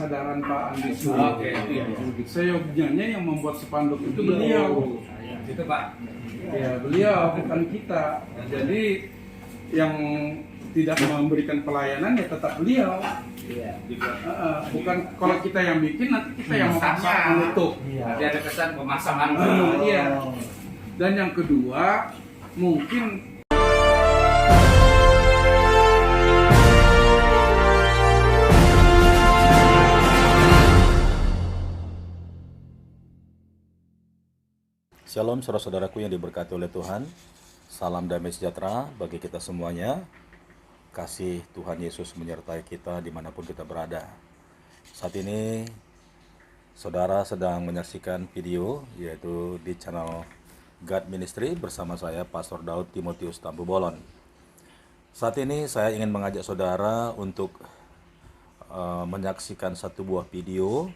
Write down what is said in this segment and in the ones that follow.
kesadaran Pak Andi Suri. Oke. Seyogyanya yang membuat spanduk itu beliau. Itu Pak. Ya, beliau bukan kita. Jadi yang tidak memberikan pelayanan ya tetap beliau. Iya. Bukan kalau kita yang bikin, nanti kita yang memaksa menutup. Nanti ada kesan pemasangan. Iya. Dan yang kedua, mungkin Shalom saudara-saudaraku yang diberkati oleh Tuhan. Salam damai sejahtera bagi kita semuanya. Kasih Tuhan Yesus menyertai kita dimanapun kita berada. Saat ini saudara sedang menyaksikan video yaitu di channel God Ministry bersama saya Pastor Daud Timotius Tambu Bolon. Saat ini saya ingin mengajak saudara untuk menyaksikan satu buah video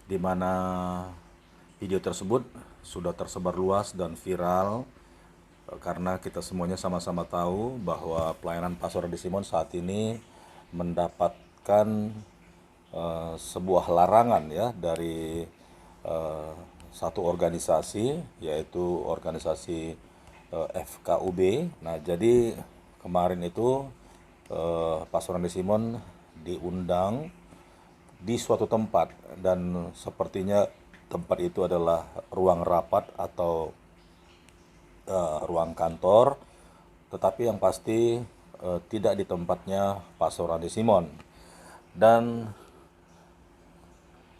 di mana video tersebut sudah tersebar luas dan viral karena kita semuanya sama-sama tahu bahwa pelayanan Pastor Andi Simon saat ini mendapatkan sebuah larangan ya dari satu organisasi yaitu organisasi FKUB. Nah, jadi kemarin itu Pastor Andi Simon diundang di suatu tempat dan sepertinya tempat itu adalah ruang rapat atau ruang kantor, tetapi yang pasti tidak di tempatnya Pastor Andi Simon. Dan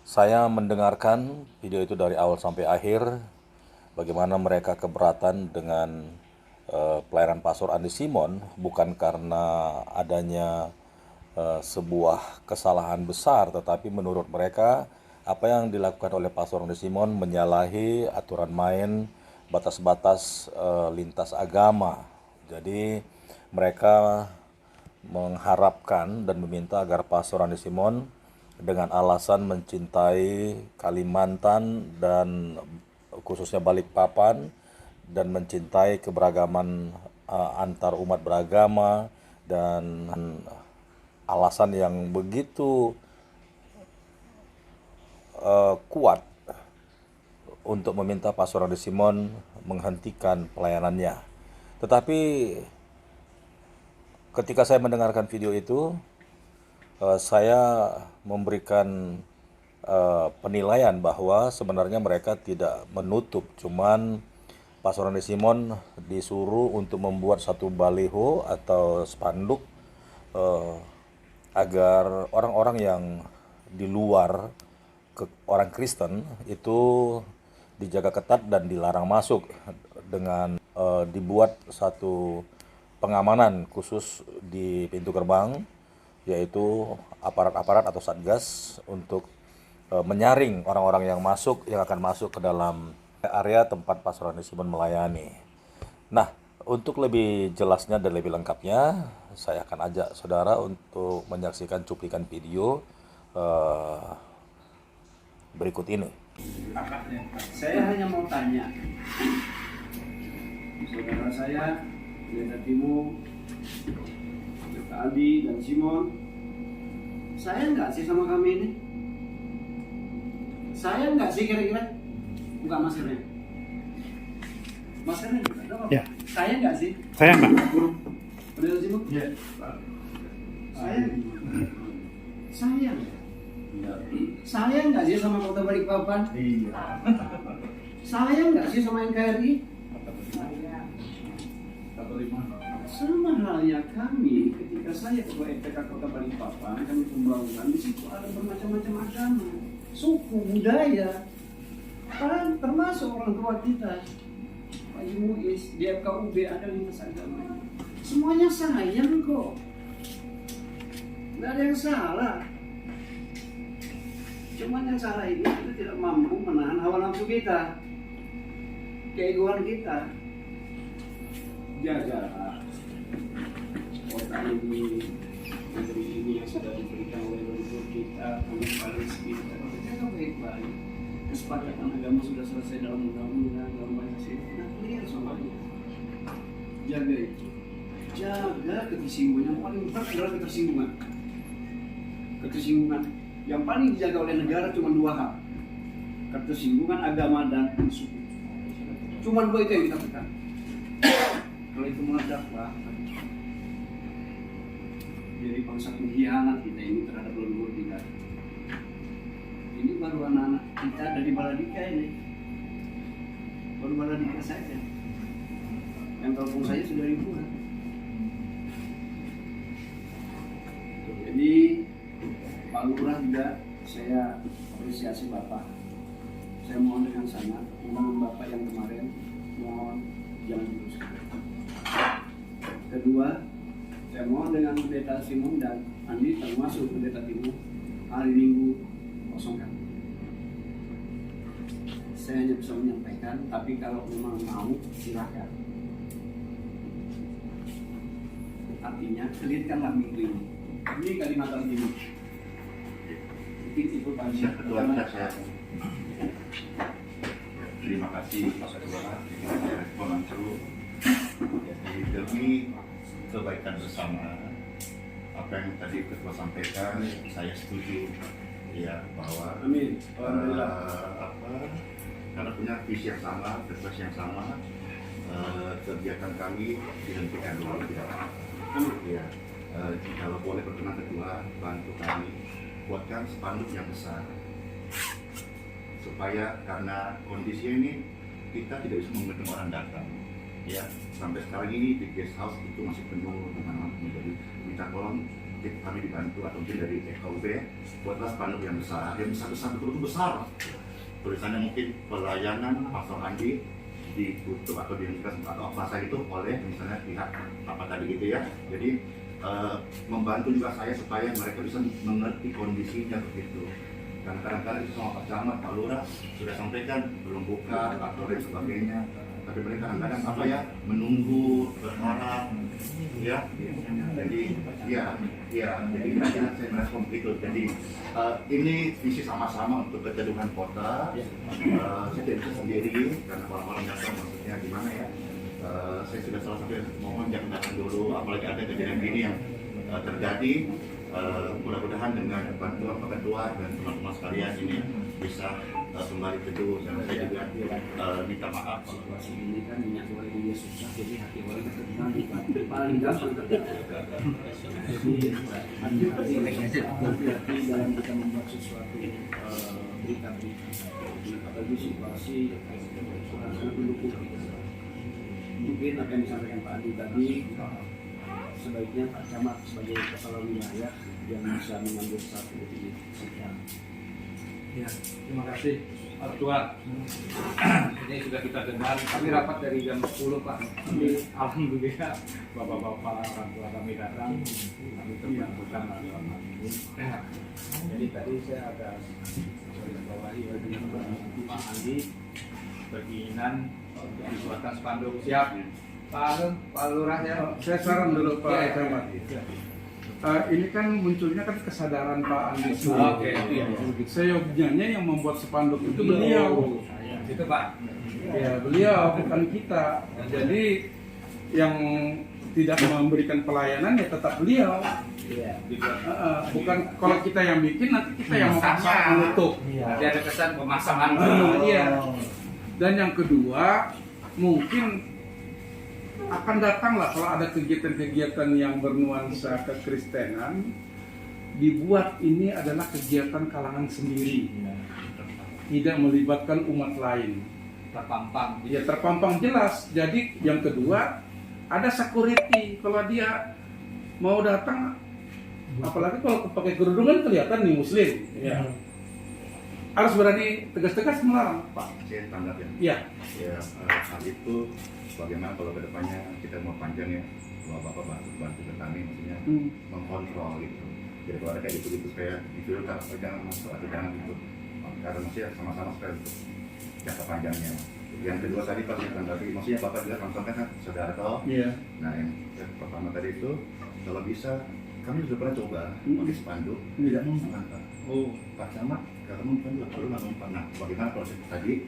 saya mendengarkan video itu dari awal sampai akhir, bagaimana mereka keberatan dengan pelayanan Pastor Andi Simon, bukan karena adanya sebuah kesalahan besar, tetapi menurut mereka apa yang dilakukan oleh Pastor Andi Simon menyalahi aturan main batas-batas lintas agama. Jadi mereka mengharapkan dan meminta agar Pastor Andi Simon dengan alasan mencintai Kalimantan dan khususnya Balikpapan dan mencintai keberagaman antar umat beragama dan alasan yang begitu kuat untuk meminta Pastor Andi Simon menghentikan pelayanannya. Tetapi ketika saya mendengarkan video itu, saya memberikan penilaian bahwa sebenarnya mereka tidak menutup, cuman Pastor Andi Simon disuruh untuk membuat satu baliho atau spanduk agar orang-orang yang di luar orang Kristen itu dijaga ketat dan dilarang masuk dengan dibuat satu pengamanan khusus di pintu gerbang, yaitu aparat-aparat atau satgas untuk menyaring orang-orang yang akan masuk ke dalam area tempat Pastor Andi Simon melayani. Nah, untuk lebih jelasnya dan lebih lengkapnya, saya akan ajak saudara untuk menyaksikan cuplikan video berikut ini. Saya hanya mau tanya, saudara saya, Pendeta Timo, Pendeta Aldi dan Simon, saya enggak sih sama kami ini? Saya enggak sih kira-kira? Buka maskernya. Maskernya buka, enggak apa-apa. Ya. Saya enggak sih? Saya enggak. Pendeta Timo? ya, Saya Saya enggak sih sama Kota Balikpapan? iya. Saya enggak sih sama NKRI? Sama halnya kami ketika saya ketua EPK Kota Balikpapan, kami pembangunan, di situ ada bermacam-macam agama, suku, budaya, termasuk orang tua kita, Pak Muiz, di FKUB ada lintas agama. Semuanya sayang kok, nggak ada yang salah. Cuman yang salah ini kita tidak mampu menahan hawa nafsu kita, keegoan kita. Jagalah kota ini, negeri ini yang sudah diberikan oleh leluhur kita, kami kita, jaga baik-baik. Kesepakatan agama sudah selesai dalam undang-undang, dalam Pancasila. Nah, lihat semuanya. Jaga itu. Jaga ketersinggungan. Yang paling berat adalah ketersinggungan. Ketersinggungan Yang paling dijaga oleh negara cuma dua hal, ketersinggungan agama dan suku. Cuma dua itu yang kita tekan. Kalau itu meledak, Pak, jadi bangsa pengkhianat kita ini terhadap leluhur kita. Ini baru anak-anak kita dari Baladika ini, baru Baladika saja. Yang kampung saya sudah ribuan. Jadi Pak Lurah juga saya apresiasi Bapak. Saya mohon dengan sangat undangan Bapak yang kemarin mohon jangan diteruskan. Kedua, saya mohon dengan Pendeta Simon dan Andi termasuk Pendeta Timur hari Minggu kosongkan. Saya hanya bisa menyampaikan, tapi kalau memang mau silakan. Artinya kelitkanlah minggu ini. Ini Kalimantan Timur. Mungkin itu banyak. Ketua saya. Terima kasih Pak Ketua. Saya respon langsung. Jadi demi kebaikan bersama, apa yang tadi Ketua sampaikan, saya setuju. Ya bahwa Amin. karena punya visi yang sama, frekuensi yang sama, kegiatan kami dihentikan dulu tidak. Ya, kalau boleh berkenan Ketua, bantu kami buatkan spanduk yang besar supaya karena kondisi ini kita tidak bisa membendung orang datang. Ya, sampai sekarang ini di guest house itu masih penuh teman-teman. Jadi minta tolong kami dibantu atau mungkin dari FKUB buatlah spanduk yang besar betul-betul besar. Tulisannya mungkin pelayanan Pastor Andi ditutup atau dihentikan atau apa itu oleh misalnya pihak apa tadi gitu ya. Jadi membantu juga saya supaya mereka bisa mengerti kondisinya begitu. Karena kadang-kadang itu sama Pak Camat, Pak Lurah sudah sampaikan belum buka atau lain sebagainya. Tapi mereka kadang-kadang apa ya menunggu berharap ya. Jadi jadi kira-kira saya merespon begitu. Jadi ini visi sama-sama untuk keteduhan kota. Saya tidak bisa sendiri karena orang-orang datang maksudnya gimana ya. Saya sudah salah satu mohon jangan datang dulu, apalagi ada kejadian ini yang terjadi. Mudah-mudahan dengan bantuan Pak Ketua dan teman-teman sekalian ini bisa kembali teduh, dan saya juga minta maaf kalau Situasi ini kan minyak goreng dia susah, jadi hati orang terkenal paling gampang terkenal. Jadi hati-hati dalam kita membuat sesuatu berita-berita, apalagi situasi sangat mendukung. Mungkin apa yang disampaikan Pak Andi tadi, sebaiknya Pak Camat sebagai kepala wilayah yang bisa mengambil satu sikap. Ya, terima kasih Pak Ketua. Ini sudah kita dengar. Kami rapat dari jam 10 Pak. Tapi alhamdulillah bapak-bapak orang tua kami datang. Kami terbantukan dalam hal ini. Jadi tadi saya ada bawahi dengan Pak Andi keinginan untuk dibuatkan spanduk siap. Pak Lurah ya. Saya saran dulu Pak Ya, Camat. ya. Ini kan munculnya kan kesadaran Pak Andi Oke. Seyogyanya yang membuat spanduk itu beliau. Itu Pak. Ya beliau bukan kita. Jadi yang tidak memberikan pelayanan ya tetap beliau. Iya. Bukan kalau kita yang bikin nanti kita yang memaksa menutup. Jadi ada kesan pemasangan. Iya. Dan yang kedua mungkin akan datanglah kalau ada kegiatan-kegiatan yang bernuansa kekristenan, dibuat ini adalah kegiatan kalangan sendiri, tidak melibatkan umat lain. Terpampang. Ya terpampang jelas. Jadi yang kedua ada security kalau dia mau datang, apalagi kalau pakai kerudungan kelihatan nih muslim. Ya. Harus berani tegas-tegas melarang Pak. saya tanggap ya. Iya. Ya, hal itu bagaimana kalau kedepannya kita mau panjang ya, kalau Bapak bantu ke kami maksudnya mengkontrol gitu. Jadi kalau ada kayak gitu supaya difilter, jangan masuk atau jangan gitu. Karena maksudnya sama-sama supaya untuk jangka panjangnya. Yang kedua tadi Pak saya tanggapi, maksudnya Bapak juga konsulkan kan saudara tahu. Iya. Nah yang pertama tadi itu kalau bisa kami sudah pernah coba pakai spanduk, tidak mempan Pak. Oh. Pak Camat kalau mempan lalu nggak mempan. Nah bagaimana proses tadi?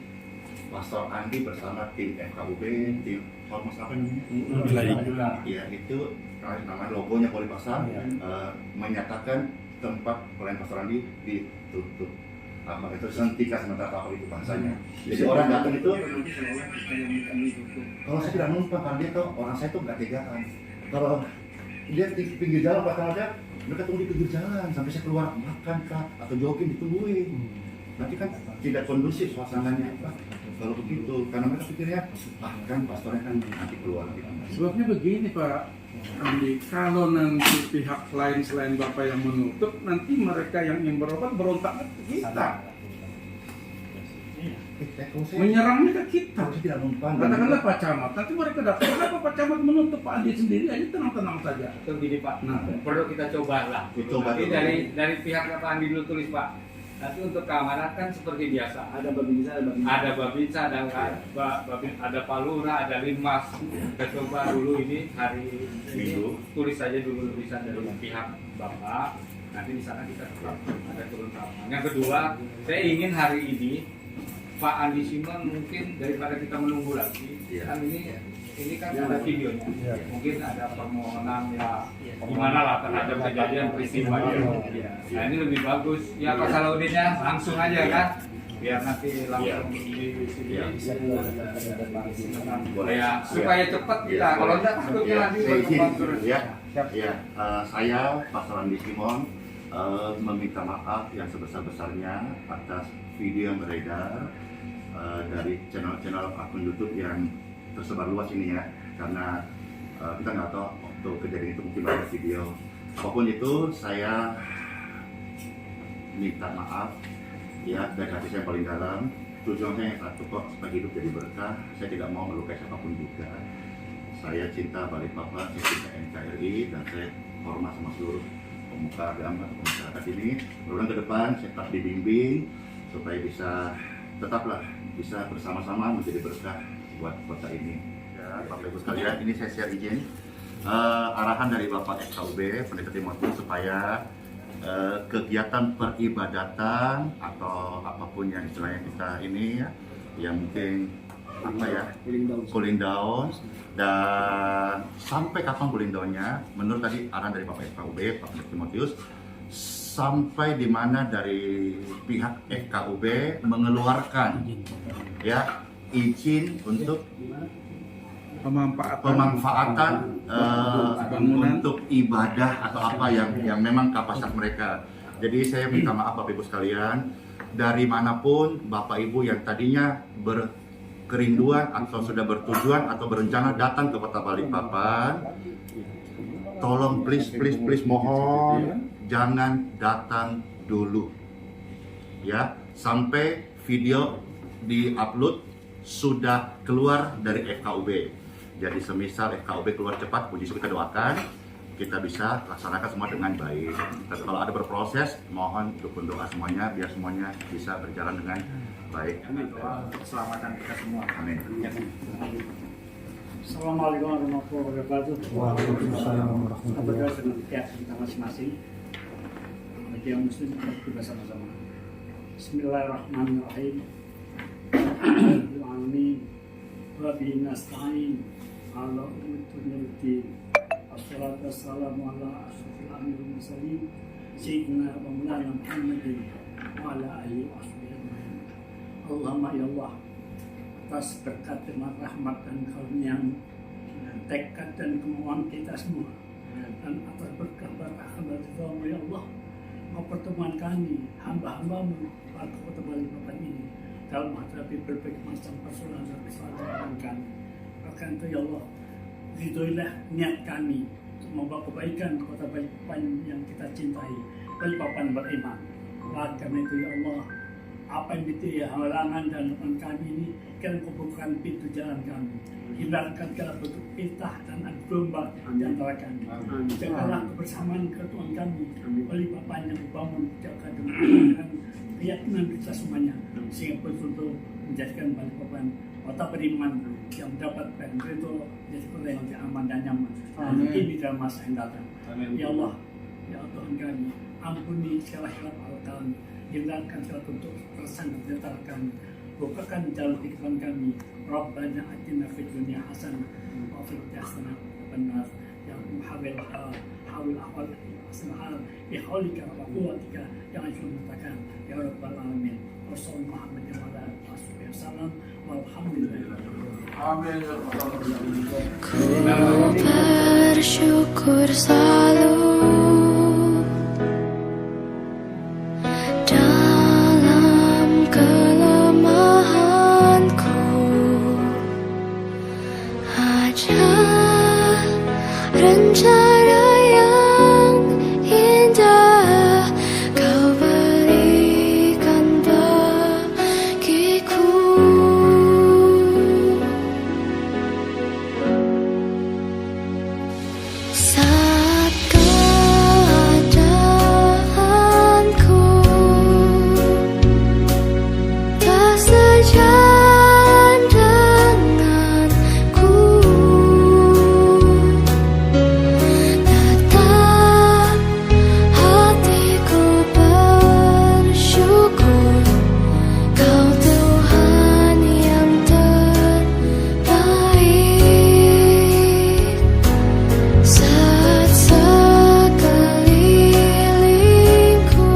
Pastor Andi bersama tim FKUB, tim Ormas apa namanya? Ya itu namanya logonya Polipasar menyatakan tempat pelayan Pastor Andi ditutup. Apa itu hentikan sementara apa itu bahasanya. Jadi orang datang itu kalau saya tidak numpang karena dia tahu orang saya itu nggak tegaan. Kalau dia di pinggir jalan belakang aja, mereka tunggu di pinggir jalan sampai saya keluar makan kah atau jogging ditungguin. Nanti kan tidak kondusif suasananya Pak. Kalau begitu, karena mereka pikirnya, kan pastornya kan nanti keluar gitu. Sebabnya begini Pak Andi, kalau nanti pihak lain selain Bapak yang menutup, nanti mereka yang ingin berobat berontak ke kita, menyerangnya ke kita. Kalau saya tidak numpang, Katakanlah Pak Camat, nanti mereka datang, kenapa Pak Camat menutup, Pak Andi sendiri aja tenang-tenang saja. Itu gini Pak, Nah. perlu kita coba lah. Dicoba Nanti dulu. dari pihak Pak Andi dulu tulis Pak. Nanti untuk keamanan kan seperti biasa. Ada babinsa, Ada Babinsa, ada Pak Lurah, ada Linmas. Kita coba dulu ini hari ini tulis saja dulu tulisan dari pihak Bapak. Nanti di sana kita tetap ada turun tangan. Yang kedua, saya ingin hari ini Pak Andi Simon mungkin daripada kita menunggu lagi, kan ini kan ada videonya. Mungkin ada permohonan ya gimana lah terhadap kejadian peristiwa ya. Nah ini lebih bagus. Ya Pak Salahuddinnya langsung aja kan, biar nanti langsung di sini. Ya supaya cepat kita. Kalau enggak takutnya nanti berkembang terus. Saya Pastor Andi Simon meminta maaf yang sebesar-besarnya atas video yang beredar dari channel-channel akun YouTube yang tersebar luas ini ya, karena kita nggak tahu waktu kejadian itu mungkin ada video. Apapun itu, saya minta maaf ya dari hati saya paling dalam. Tujuan saya yang satu kok, supaya hidup jadi berkah. Saya tidak mau melukai siapapun juga. Saya cinta Balikpapan, saya cinta NKRI, dan saya hormat sama seluruh pemuka agama atau masyarakat ini. Mudah-mudahan ke depan saya tetap dibimbing supaya tetaplah bisa bersama-sama menjadi berkah buat kota ini. Ya, Bapak Ibu sekalian, ini saya share izin arahan dari Bapak FKUB Pendeta Timotius supaya kegiatan peribadatan atau apapun yang istilahnya kita ini ya, yang mungkin apa ya, cooling down, dan sampai kapan cooling downnya menurut tadi arahan dari Bapak FKUB Pak Pendeta Timotius, sampai di mana dari pihak FKUB mengeluarkan ya izin untuk pemanfaatan untuk ibadah atau apa yang memang kapasitas mereka. Jadi saya minta maaf Bapak Ibu sekalian, dari manapun Bapak Ibu yang tadinya berkerinduan atau sudah bertujuan atau berencana datang ke Kota Balikpapan, tolong please mohon jangan datang dulu ya sampai video di-upload sudah keluar dari FKUB. Jadi semisal FKUB keluar cepat, puji syukur kita doakan, kita bisa laksanakan semua dengan baik. Tapi kalau ada berproses, mohon dukung doa semuanya biar semuanya bisa berjalan dengan baik. Keselamatan kita semua. Amin. Assalamualaikum warahmatullahi wabarakatuh. Waalaikumsalam warahmatullahi Berdoa dengan pihak kita masing-masing. Bagi yang muslim kita juga sama-sama. Bismillahirrahmanirrahim. Amin. Wa bihi nasta'in. Ala umuriddin. Assalatu wassalamu ala asyrafil anbiya'i wal mursalin. Sayyidina wa maulana Muhammadin wa ala alihi wa sahbihi ajma'in. Allahumma ya Allah, atas berkat dan rahmat dan karunia-Mu, tekad dan kemauan kita semua, dan atas berkat dan ridha-Mu ya Allah, mempertemuan kami hamba-hamba-Mu warga Kota Balikpapan ini dalam menghadapi berbagai macam persoalan dan kesalahan kami. Bahkan itu ya Allah, ridhoilah niat kami untuk membawa kebaikan Kota Balikpapan yang kita cintai, Balikpapan beriman. Oleh karena itu ya Allah, apa yang menjadi halangan dan depan kami ini, kalian kumpulkan pintu jalan kami, hindarkan segala bentuk fitnah dan adu domba di antara kami. Jagalah kebersamaan ketuaan kami, Balikpapan yang dibangun jaga dengan keyakinan kita semuanya, sehingga betul-betul menjadikan Balikpapan kota beriman yang mendapat itu menjadi kota yang lebih aman dan nyaman. Dan ini dalam masa yang datang. Ya Allah, ya Tuhan kami, ampuni segala hilaf kami, hindarkan segala bentuk keresahan di antara kami, bukakan jalan kehidupan kami. Rabbana atina fid dunya hasanah wa fil akhirati hasanah wa qina adzabannar. Ya hawil ahwal Subhanahu bihaulika wa quwwatika yang mengatakan ya rabbal alamin. Wassalamualaikum warahmatullahi wabarakatuh. Walhamdulillah. Amin. Ku bersyukur selalu dalam kelemahanku. Ada rencana yang indah Kau berikan bagiku. Saat keadaanku tak sejalan denganku, tetap hatiku bersyukur Kau Tuhan yang terbaik. Saat sekelilingku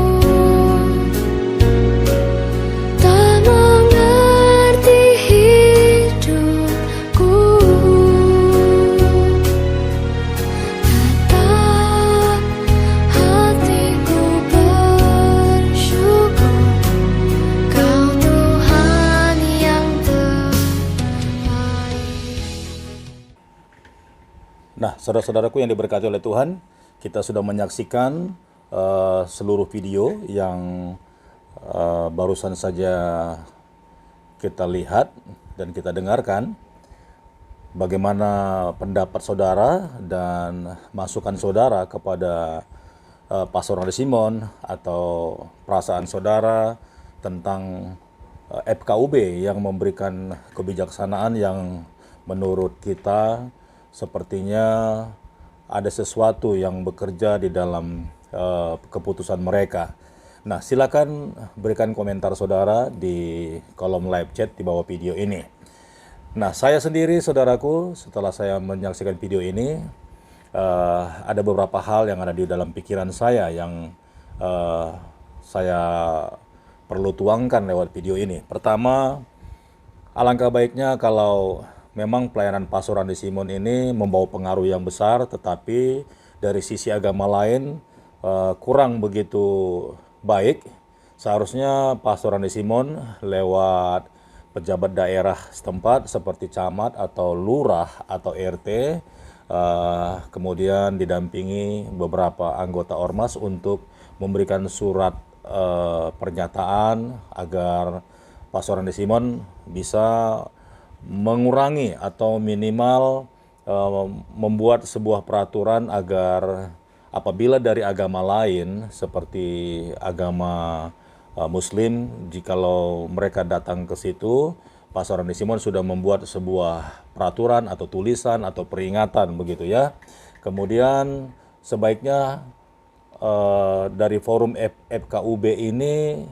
tak mengerti hidupku, tetap hatiku bersyukur Kau Tuhan yang terbaik. Nah, saudara-saudaraku yang diberkati oleh Tuhan, kita sudah menyaksikan seluruh video yang barusan saja kita lihat dan kita dengarkan. Bagaimana pendapat saudara dan masukan saudara kepada Pastor Randy Simon atau perasaan saudara tentang FKUB yang memberikan kebijaksanaan yang menurut kita sepertinya ada sesuatu yang bekerja di dalam keputusan mereka. Nah, silakan berikan komentar saudara di kolom live chat di bawah video ini. Nah, saya sendiri, saudaraku, setelah saya menyaksikan video ini, ada beberapa hal yang ada di dalam pikiran saya yang saya perlu tuangkan lewat video ini. Pertama, alangkah baiknya kalau memang pelayanan Pastor Randy Simon ini membawa pengaruh yang besar, tetapi dari sisi agama lain kurang begitu baik. Seharusnya Pastor Randy Simon lewat pejabat daerah setempat seperti camat atau lurah atau RT, kemudian didampingi beberapa anggota ormas untuk memberikan surat pernyataan agar Pastor Randy Simon bisa mengurangi atau minimal membuat sebuah peraturan agar apabila dari agama lain seperti agama Muslim, jikalau mereka datang ke situ, Pastor Randy Simon sudah membuat sebuah peraturan atau tulisan atau peringatan begitu ya. Kemudian sebaiknya dari forum FKUB ini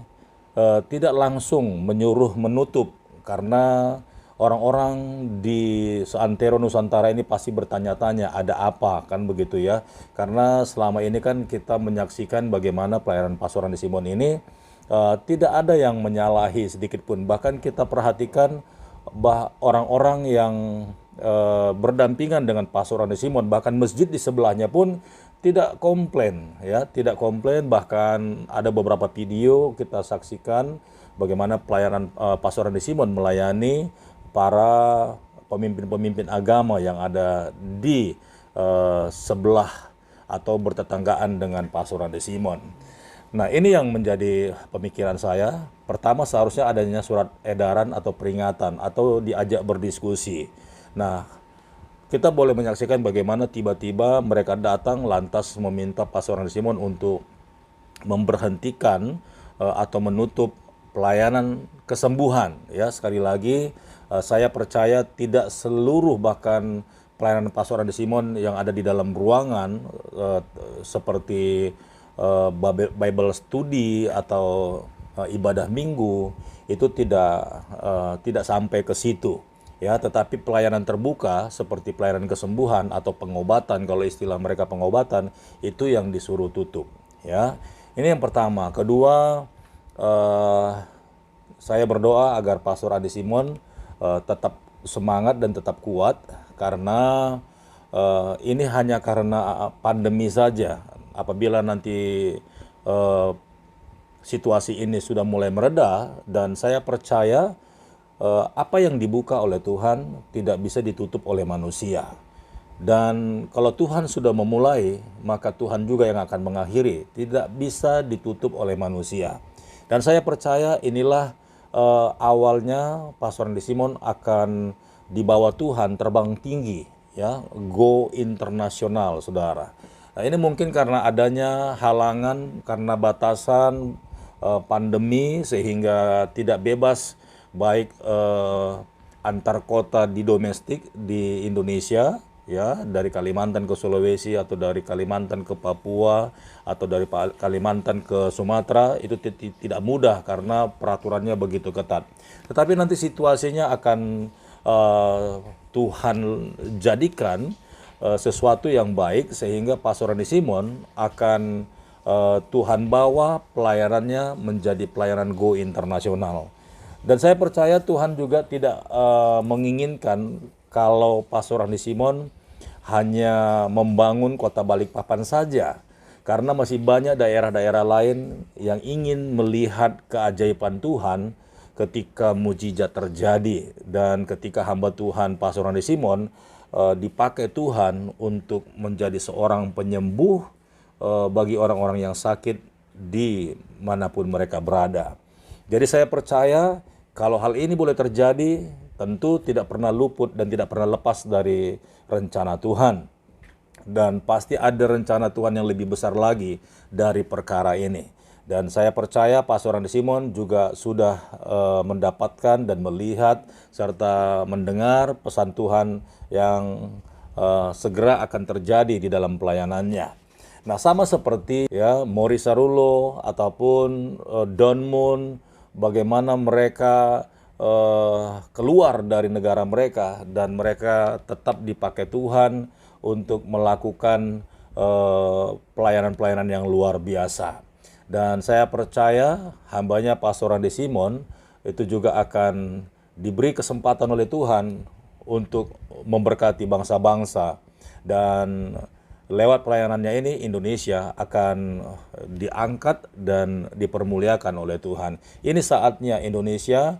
tidak langsung menyuruh menutup, karena orang-orang di seantero Nusantara ini pasti bertanya-tanya ada apa kan begitu ya. Karena selama ini kan kita menyaksikan bagaimana pelayanan Pastor Randy Simon ini tidak ada yang menyalahi sedikit pun. Bahkan kita perhatikan orang-orang yang berdampingan dengan Pastor Randy Simon, bahkan masjid di sebelahnya pun tidak komplain ya, tidak komplain. Bahkan ada beberapa video kita saksikan bagaimana pelayanan Pastor Randy Simon melayani para pemimpin-pemimpin agama yang ada di sebelah atau bertetanggaan dengan Pastor Randy Simon. Nah, ini yang menjadi pemikiran saya. Pertama, seharusnya adanya surat edaran atau peringatan atau diajak berdiskusi. Nah, kita boleh menyaksikan bagaimana tiba-tiba mereka datang lantas meminta Pastor Randy Simon untuk memberhentikan atau menutup pelayanan kesembuhan. Ya, sekali lagi saya percaya tidak seluruh bahkan pelayanan Pastor Randy Simon yang ada di dalam ruangan seperti Bible study atau ibadah minggu itu tidak sampai ke situ ya, tetapi pelayanan terbuka seperti pelayanan kesembuhan atau pengobatan, kalau istilah mereka pengobatan, itu yang disuruh tutup, ya. Ini yang pertama. Kedua, saya berdoa agar Pastor Adi Simon tetap semangat dan tetap kuat, karena ini hanya karena pandemi saja. Apabila nanti situasi ini sudah mulai mereda, dan saya percaya apa yang dibuka oleh Tuhan tidak bisa ditutup oleh manusia. Dan kalau Tuhan sudah memulai, maka Tuhan juga yang akan mengakhiri, tidak bisa ditutup oleh manusia. Dan saya percaya inilah awalnya Pastor Adi Simon akan dibawa Tuhan terbang tinggi, ya, go internasional, saudara. Nah, ini mungkin karena adanya halangan, karena batasan pandemi, sehingga tidak bebas baik antar kota di domestik di Indonesia, ya, dari Kalimantan ke Sulawesi, atau dari Kalimantan ke Papua, atau dari Kalimantan ke Sumatera. Itu tidak mudah karena peraturannya begitu ketat. Tetapi nanti situasinya akan Tuhan jadikan sesuatu yang baik, sehingga Pastor Adi Simon akan Tuhan bawa pelayanannya menjadi pelayanan go internasional. Dan saya percaya Tuhan juga tidak menginginkan kalau Pastor Adi Simon hanya membangun kota Balikpapan saja, karena masih banyak daerah-daerah lain yang ingin melihat keajaiban Tuhan ketika mujizat terjadi, dan ketika hamba Tuhan Pastor Adi Simon dipakai Tuhan untuk menjadi seorang penyembuh bagi orang-orang yang sakit di manapun mereka berada. Jadi saya percaya kalau hal ini boleh terjadi, tentu tidak pernah luput dan tidak pernah lepas dari rencana Tuhan. Dan pasti ada rencana Tuhan yang lebih besar lagi dari perkara ini. Dan saya percaya Pastor Adi Simon juga sudah mendapatkan dan melihat serta mendengar pesan Tuhan yang segera akan terjadi di dalam pelayanannya. Nah, sama seperti ya Morris Sarulo ataupun Don Moon, bagaimana mereka keluar dari negara mereka dan mereka tetap dipakai Tuhan untuk melakukan pelayanan-pelayanan yang luar biasa. Dan saya percaya hambanya Pastor Adi Simon itu juga akan diberi kesempatan oleh Tuhan untuk memberkati bangsa-bangsa, dan lewat pelayanannya ini Indonesia akan diangkat dan dipermuliakan oleh Tuhan. Ini saatnya Indonesia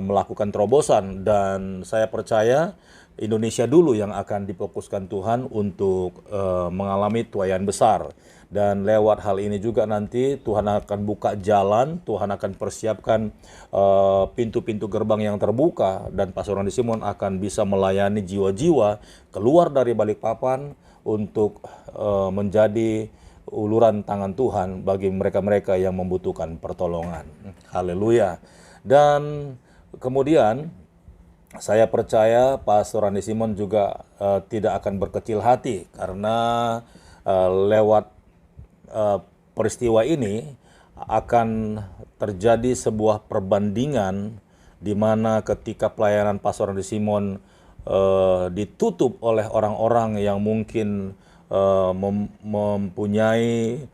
melakukan terobosan, dan saya percaya Indonesia dulu yang akan difokuskan Tuhan untuk mengalami tuaian besar. Dan lewat hal ini juga nanti Tuhan akan buka jalan, Tuhan akan persiapkan pintu-pintu gerbang yang terbuka, dan Pastor Adi Simon akan bisa melayani jiwa-jiwa keluar dari Balikpapan untuk menjadi uluran tangan Tuhan bagi mereka-mereka yang membutuhkan pertolongan. Haleluya. Dan kemudian saya percaya Pastor Adi Simon juga tidak akan berkecil hati, karena lewat peristiwa ini akan terjadi sebuah perbandingan di mana ketika pelayanan Pastor Adi Simon ditutup oleh orang-orang yang mungkin mempunyai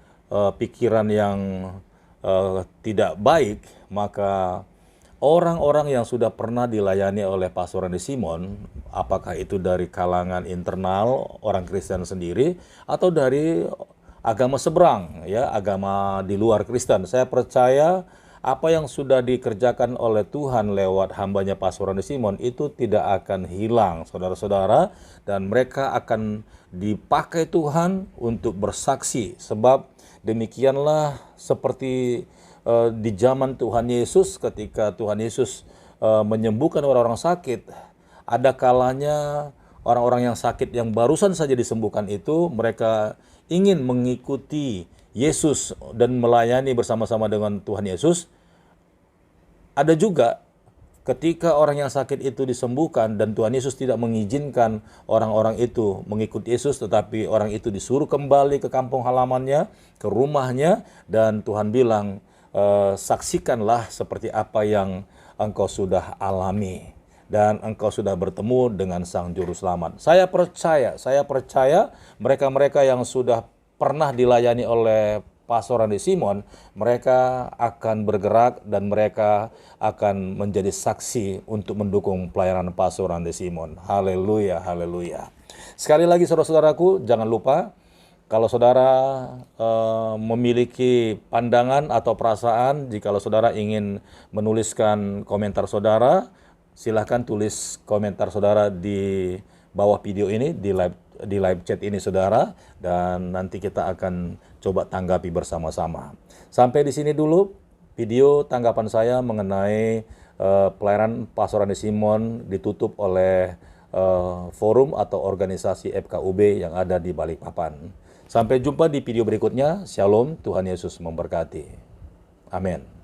pikiran yang tidak baik, maka orang-orang yang sudah pernah dilayani oleh Pastor Adi Simon, apakah itu dari kalangan internal orang Kristen sendiri atau dari agama seberang, ya, agama di luar Kristen, saya percaya apa yang sudah dikerjakan oleh Tuhan lewat hambanya Pastor Adi Simon itu tidak akan hilang, saudara-saudara, dan mereka akan dipakai Tuhan untuk bersaksi. Sebab demikianlah seperti di zaman Tuhan Yesus, ketika Tuhan Yesus menyembuhkan orang-orang sakit, ada kalanya orang-orang yang sakit yang barusan saja disembuhkan itu, mereka ingin mengikuti Yesus dan melayani bersama-sama dengan Tuhan Yesus. Ada juga ketika orang yang sakit itu disembuhkan dan Tuhan Yesus tidak mengizinkan orang-orang itu mengikuti Yesus, tetapi orang itu disuruh kembali ke kampung halamannya, ke rumahnya, dan Tuhan bilang, saksikanlah seperti apa yang engkau sudah alami. dan engkau sudah bertemu dengan Sang Juru Selamat. Saya percaya mereka-mereka yang sudah pernah dilayani oleh Pastor Randy Simon, mereka akan bergerak dan mereka akan menjadi saksi untuk mendukung pelayanan Pastor Randy Simon. Haleluya, haleluya. Sekali lagi saudara-saudaraku, jangan lupa kalau saudara memiliki pandangan atau perasaan, jikalau saudara ingin menuliskan komentar saudara, silahkan tulis komentar saudara di bawah video ini, di live chat ini saudara, dan nanti kita akan coba tanggapi bersama-sama. Sampai di sini dulu video tanggapan saya mengenai pelayanan Pastor Randy Simon ditutup oleh forum atau organisasi FKUB yang ada di Balikpapan. Sampai jumpa di video berikutnya. Shalom, Tuhan Yesus memberkati. Amin.